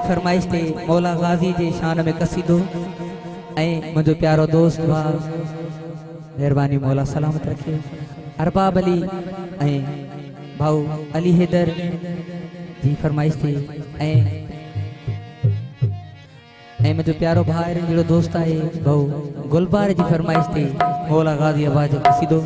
फरमाइश थे मौला गाजी जे शान में कसीदो मुझो प्यारो दोस्त भाव मेहरबानी मौला सलामत रखे अरबाब अली भाऊ अली हैदर जी फरमाइश थी मुझो प्यारो भाई जो दोस्त है भाऊ गुलबार जी फरमाइश थी मौला गाजी आवाज कसीदो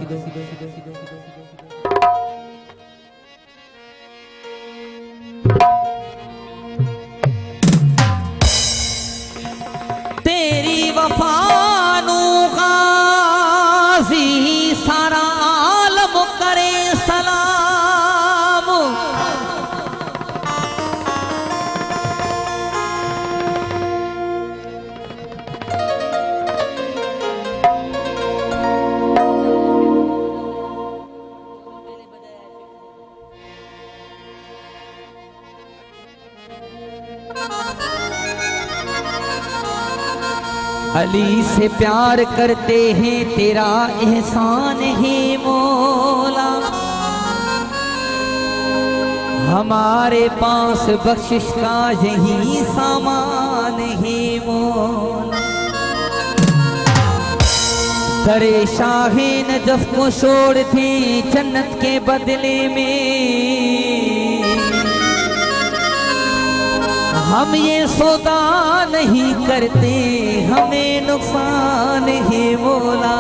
तेरी वफानू गाजी सारा आलम करे सलाम अली से प्यार करते हैं तेरा एहसान है मौला हमारे पास बख्शिश का यही सामान है मौला दरे शाहे नजफ को छोड़ते जन्नत के बदले में हम ये सौदा नहीं करते हमें नुकसान है मौला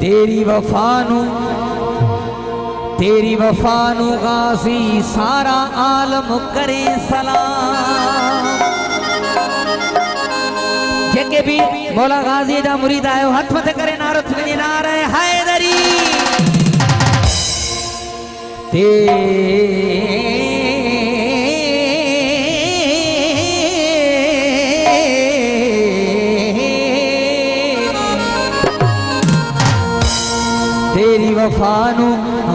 तेरी वफानू गाजी सारा आलम करे सलाम जेके भी मौला गाजी जा मुरीद आयो हथ मथे करे नारो थी नारे हैदरी तेरी वफानू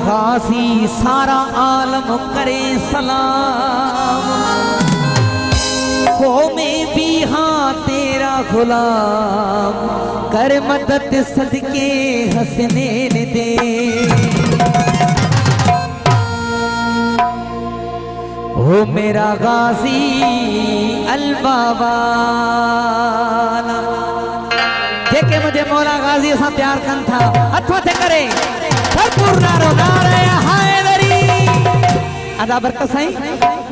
गाजी सारा आलम करे सलाम हो मैं भी हाँ तेरा गुलाम कर मदद सदके हसनैन दे ओ मेरा गाजी अलबाबा देखे मुझे मौला गाजी सा प्यार कन था अथवा थे करे भरपूर नारो नारे हैदरी अदा बरकत साईं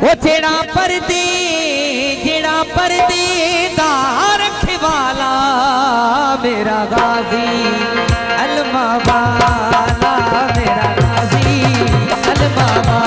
वो जेड़ा परदे दार रखे वाला मेरा गाजी अलबाबा मेरा गाजी अलबाबा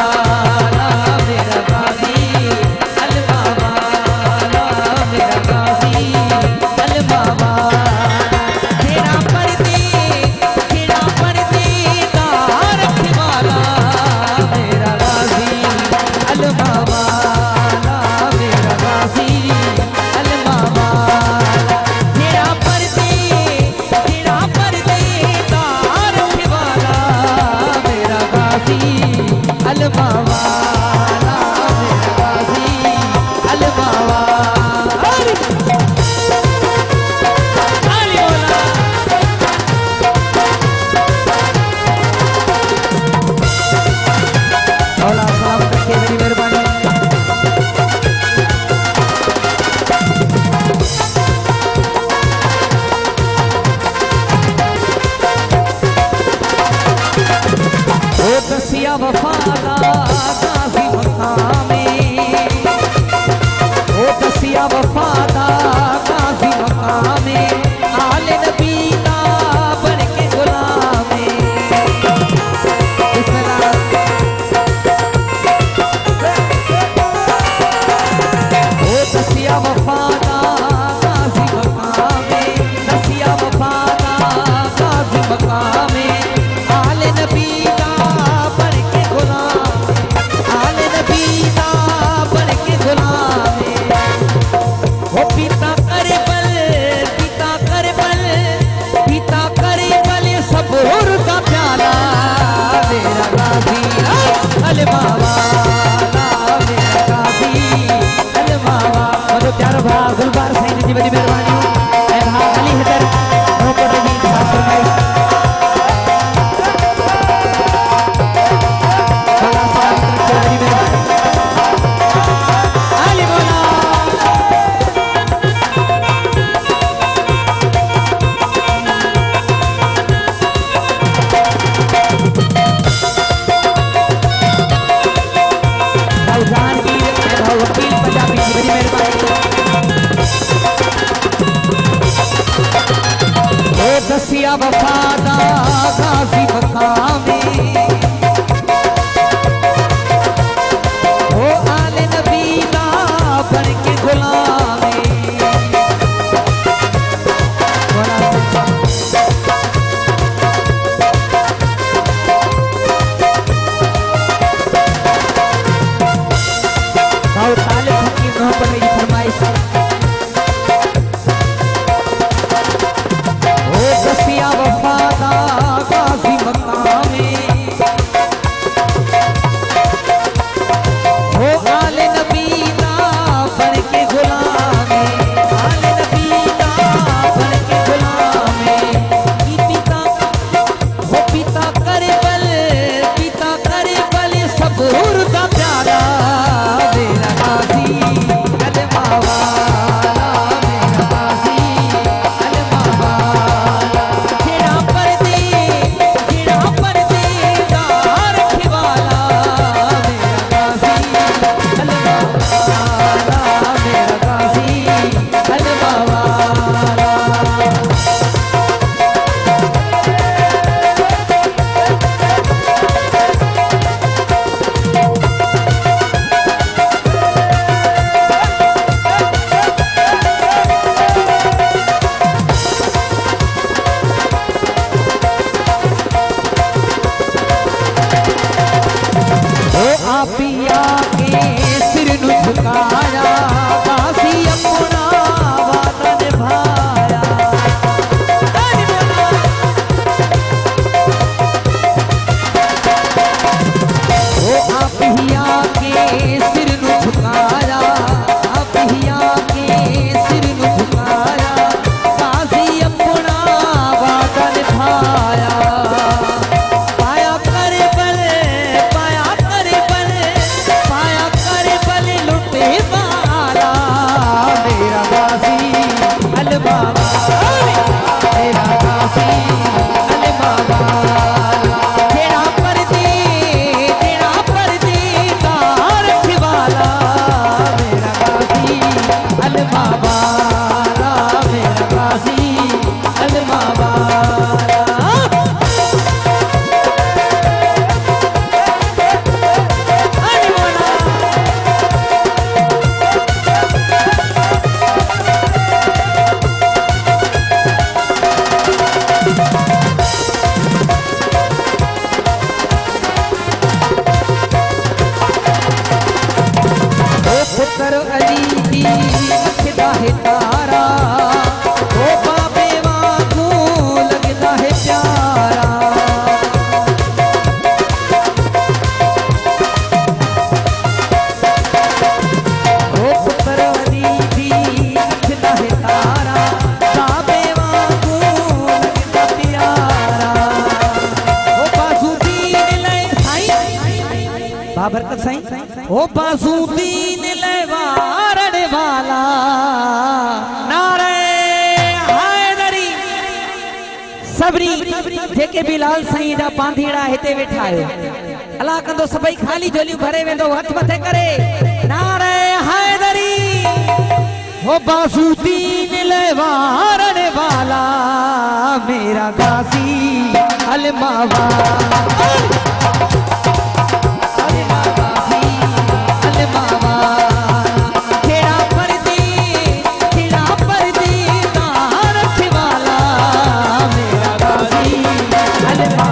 गसिया वफादा गाजी मकामे ओ आले नबी दा बन के गुलामे ताले फकीर मोहब्बत मेरी फरमाइश गसिया वफादा गाजी मकामे हो आले नबी दा बन के गुलामे आले नबी दा बन के गुलामे पिता करे बल सबूर दा प्यारा मेरा गाजी कलमा वाला मेरा गाजी कलमा वाला जिड़ा पर दे दार खिवाला मेरा गाजी कलमा वाला मेरा गाजी कलमा वाला पिया के सिर नु झुकाया गाजी अपना वादा निभाया ओ पिया के सिर नु झुकाया पिया के सिर नु झुकाया गाजी अपना वादा निभाया पाया करे बल लुटे वाला मेरा गाजी अलमा मेरा गाजी अलमा तेरा पर दे दार खिवाला मेरा गाजी अलमा मेरा गाजी अलमा पुत्र अली की अखदा है तारा ओ बाबे वांगू लगता है प्यारा ओ पुत्र अली की अखदा है तारा बाबे वांगू लगता प्यारा ओ बासुदीन ले साईं बाबरकत साईं ओ बासुदीन वारण वाला नारे हैदरी सबरी जेके बिलाल साईं जा पांधीड़ा हिते वेठा आयो अला कंदो सभई खाली झोलियूं भरे वेंदो हथ मथे करे नारे हैदरी हो बासुदीन ले वारण वाला मेरा गाजी अलमा अलमा